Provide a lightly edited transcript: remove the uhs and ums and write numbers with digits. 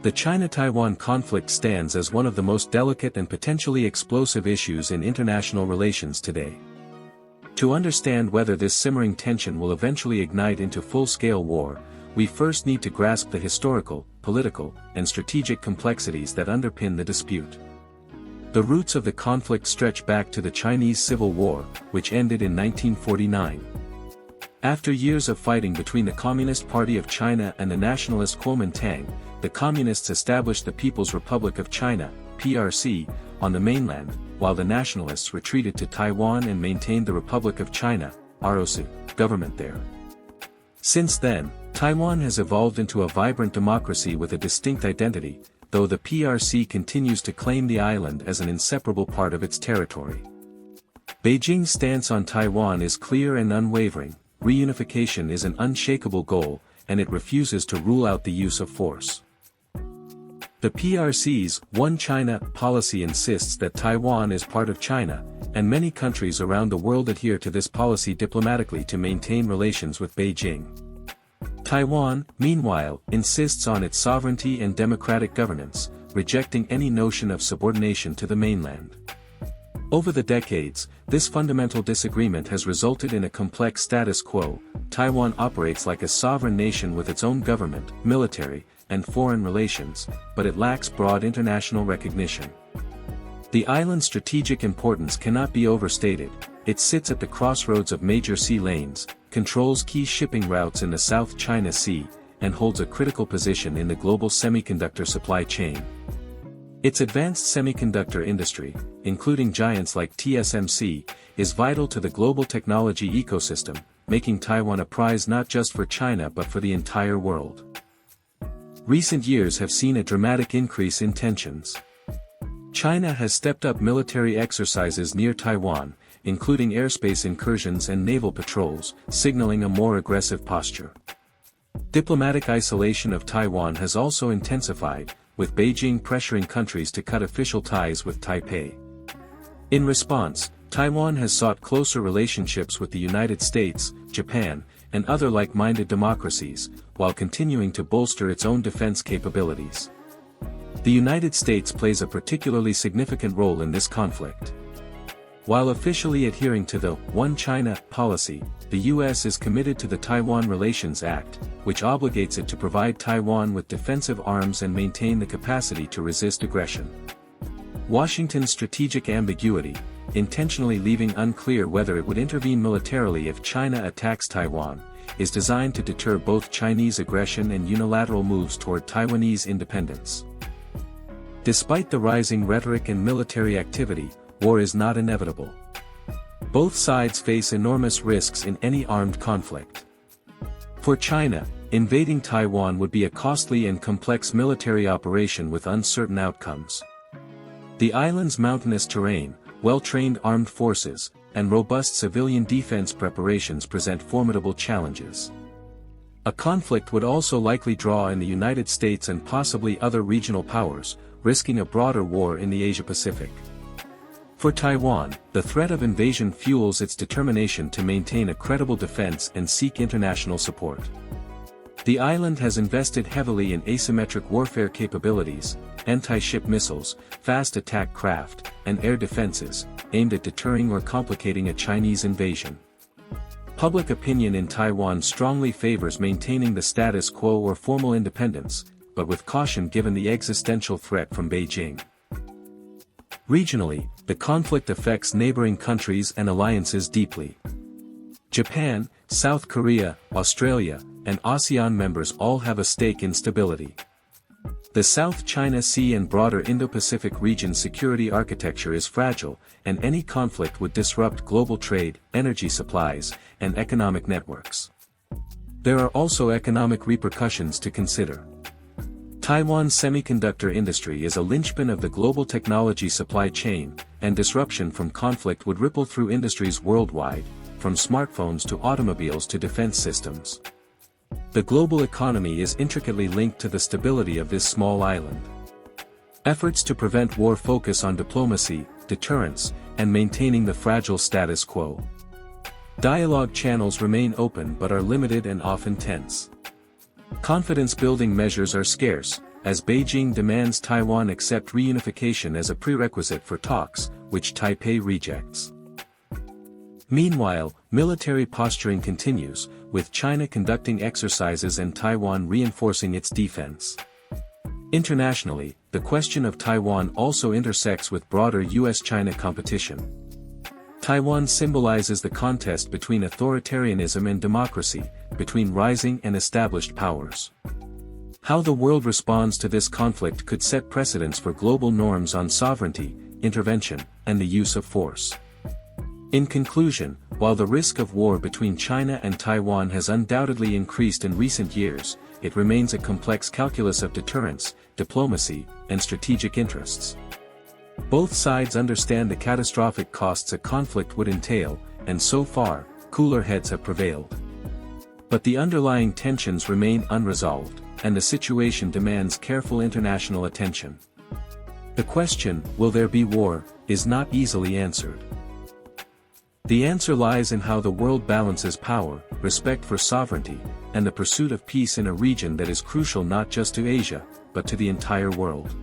The China-Taiwan conflict stands as one of the most delicate and potentially explosive issues in international relations today. To understand whether this simmering tension will eventually ignite into full-scale war, we first need to grasp the historical, political, and strategic complexities that underpin the dispute. The roots of the conflict stretch back to the Chinese Civil War, which ended in 1949. After years of fighting between the Communist Party of China and the nationalist Kuomintang, the Communists established the People's Republic of China, PRC, on the mainland, while the nationalists retreated to Taiwan and maintained the Republic of China, ROC, government there. Since then, Taiwan has evolved into a vibrant democracy with a distinct identity, though the PRC continues to claim the island as an inseparable part of its territory. Beijing's stance on Taiwan is clear and unwavering: reunification is an unshakable goal, and it refuses to rule out the use of force. The PRC's One China policy insists that Taiwan is part of China, and many countries around the world adhere to this policy diplomatically to maintain relations with Beijing. Taiwan, meanwhile, insists on its sovereignty and democratic governance, rejecting any notion of subordination to the mainland. Over the decades, this fundamental disagreement has resulted in a complex status quo. Taiwan operates like a sovereign nation with its own government, military, and foreign relations, but it lacks broad international recognition. The island's strategic importance cannot be overstated. It sits at the crossroads of major sea lanes, controls key shipping routes in the South China Sea, and holds a critical position in the global semiconductor supply chain. Its advanced semiconductor industry, including giants like TSMC, is vital to the global technology ecosystem, making Taiwan a prize not just for China but for the entire world. Recent years have seen a dramatic increase in tensions. China has stepped up military exercises near Taiwan, including airspace incursions and naval patrols, signaling a more aggressive posture. Diplomatic isolation of Taiwan has also intensified, with Beijing pressuring countries to cut official ties with Taipei. In response, Taiwan has sought closer relationships with the United States, Japan, and other like-minded democracies, while continuing to bolster its own defense capabilities. The United States plays a particularly significant role in this conflict. While officially adhering to the One China policy, the U.S. is committed to the Taiwan Relations Act, which obligates it to provide Taiwan with defensive arms and maintain the capacity to resist aggression. Washington's strategic ambiguity, intentionally leaving unclear whether it would intervene militarily if China attacks Taiwan, is designed to deter both Chinese aggression and unilateral moves toward Taiwanese independence. Despite the rising rhetoric and military activity, war is not inevitable. Both sides face enormous risks in any armed conflict. For China, invading Taiwan would be a costly and complex military operation with uncertain outcomes. The island's mountainous terrain, well-trained armed forces, and robust civilian defense preparations present formidable challenges. A conflict would also likely draw in the United States and possibly other regional powers, risking a broader war in the Asia-Pacific. For Taiwan, the threat of invasion fuels its determination to maintain a credible defense and seek international support. The island has invested heavily in asymmetric warfare capabilities, anti-ship missiles, fast attack craft, and air defenses, aimed at deterring or complicating a Chinese invasion. Public opinion in Taiwan strongly favors maintaining the status quo or formal independence, but with caution given the existential threat from Beijing. Regionally, the conflict affects neighboring countries and alliances deeply. Japan, South Korea, Australia, and ASEAN members all have a stake in stability. The South China Sea and broader Indo-Pacific region security architecture is fragile, and any conflict would disrupt global trade, energy supplies, and economic networks. There are also economic repercussions to consider. Taiwan's semiconductor industry is a linchpin of the global technology supply chain, and disruption from conflict would ripple through industries worldwide, from smartphones to automobiles to defense systems. The global economy is intricately linked to the stability of this small island. Efforts to prevent war focus on diplomacy, deterrence, and maintaining the fragile status quo. Dialogue channels remain open but are limited and often tense. Confidence-building measures are scarce, as Beijing demands Taiwan accept reunification as a prerequisite for talks, which Taipei rejects. Meanwhile, military posturing continues, with China conducting exercises and Taiwan reinforcing its defense. Internationally, the question of Taiwan also intersects with broader US-China competition. Taiwan symbolizes the contest between authoritarianism and democracy, between rising and established powers. How the world responds to this conflict could set precedents for global norms on sovereignty, intervention, and the use of force. In conclusion, while the risk of war between China and Taiwan has undoubtedly increased in recent years, it remains a complex calculus of deterrence, diplomacy, and strategic interests. Both sides understand the catastrophic costs a conflict would entail, and so far, cooler heads have prevailed. But the underlying tensions remain unresolved, and the situation demands careful international attention. The question, will there be war, is not easily answered. The answer lies in how the world balances power, respect for sovereignty, and the pursuit of peace in a region that is crucial not just to Asia, but to the entire world.